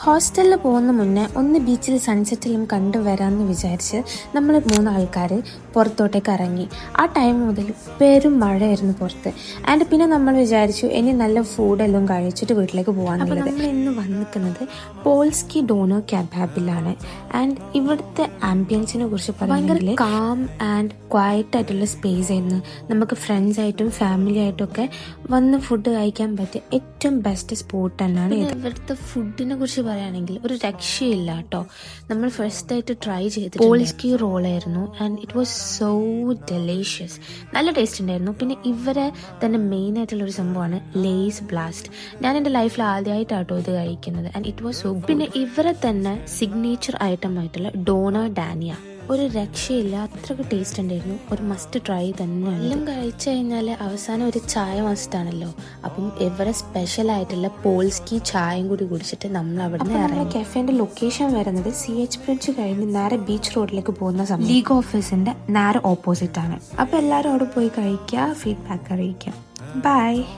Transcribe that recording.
ഹോസ്റ്റലിൽ പോകുന്ന മുന്നേ ഒന്ന് ബീച്ചിൽ സൺസെറ്റിലും കണ്ടുവരാമെന്ന് വിചാരിച്ച് നമ്മൾ 3 ആൾക്കാർ പുറത്തോട്ടേക്ക് ഇറങ്ങി. ആ ടൈം മുതൽ പെരും മഴയായിരുന്നു പുറത്ത്. ആൻഡ് പിന്നെ നമ്മൾ വിചാരിച്ചു ഇനി നല്ല ഫുഡെല്ലാം കഴിച്ചിട്ട് വീട്ടിലേക്ക് പോകാമെന്നുള്ളത്. നമ്മൾ ഇന്ന് വന്നിരിക്കുന്നത് പോൾസ്കി ഡോണർ കബാബിലാണ്. ആൻഡ് ഇവിടുത്തെ ആംബിയൻസിനെ കുറിച്ച് പറയുകയാണെങ്കിൽ കാം ആൻഡ് ക്വയറ്റ് ആയിട്ടുള്ള സ്പേസ് ആയിരുന്നു. നമുക്ക് ഫ്രണ്ട്സായിട്ടും ഫാമിലി ആയിട്ടും ഒക്കെ വന്ന് ഫുഡ് കഴിക്കാൻ പറ്റിയ ഏറ്റവും ബെസ്റ്റ് സ്പോട്ട് തന്നെയാണ് ഇത്. ഇവിടുത്തെ ഫുഡിനെ കുറിച്ച് പറയുകയാണെങ്കിൽ ഒരു രക്ഷയില്ല കേട്ടോ. നമ്മൾ ഫസ്റ്റ് ആയിട്ട് ട്രൈ ചെയ്തത് പോൾസ്കി റോളായിരുന്നു. And it was so delicious. നല്ല ടേസ്റ്റ് ഉണ്ടായിരുന്നു. പിന്നെ ഇവരെ തന്നെ മെയിൻ ആയിട്ടുള്ള ഒരു സംഭവമാണ് ലേസ് ബ്ലാസ്റ്റ്. ഞാൻ എൻ്റെ ലൈഫിൽ ആദ്യമായിട്ടാട്ടോ ഇത് കഴിക്കുന്നത്. And it was so. പിന്നെ ഇവരെ തന്നെ സിഗ്നേച്ചർ ഐറ്റം ആയിട്ടുള്ള ഡോണർ ഡാനിയ, ഒരു രക്ഷയില്ല, അത്രയ്ക്ക് ടേസ്റ്റ് ഉണ്ടായിരുന്നു. ഒരു മസ്റ്റ് ട്രൈ തന്നെയാണ്. എല്ലാം കഴിച്ചു കഴിഞ്ഞാൽ അവസാനം ഒരു ചായ മസ്റ്റാണല്ലോ. അപ്പം ഇവരെ സ്പെഷ്യൽ ആയിട്ടുള്ള പോൾസ്കി ചായയും കൂടി കുടിച്ചിട്ട് നമ്മൾ അവിടെ നിന്ന് ഇറങ്ങി. കഫേന്റെ ലൊക്കേഷൻ വരുന്നത് CH ബ്രിഡ്ജ് കഴിഞ്ഞ് നേരെ ബീച്ച് റോഡിലേക്ക് പോകുന്ന സമയം ലീഗ് ഓഫീസിന്റെ നേരെ ഓപ്പോസിറ്റ് ആണ്. അപ്പൊ എല്ലാവരും അവിടെ പോയി കഴിക്കുക, ഫീഡ്ബാക്ക് അറിയിക്കാം. ബൈ.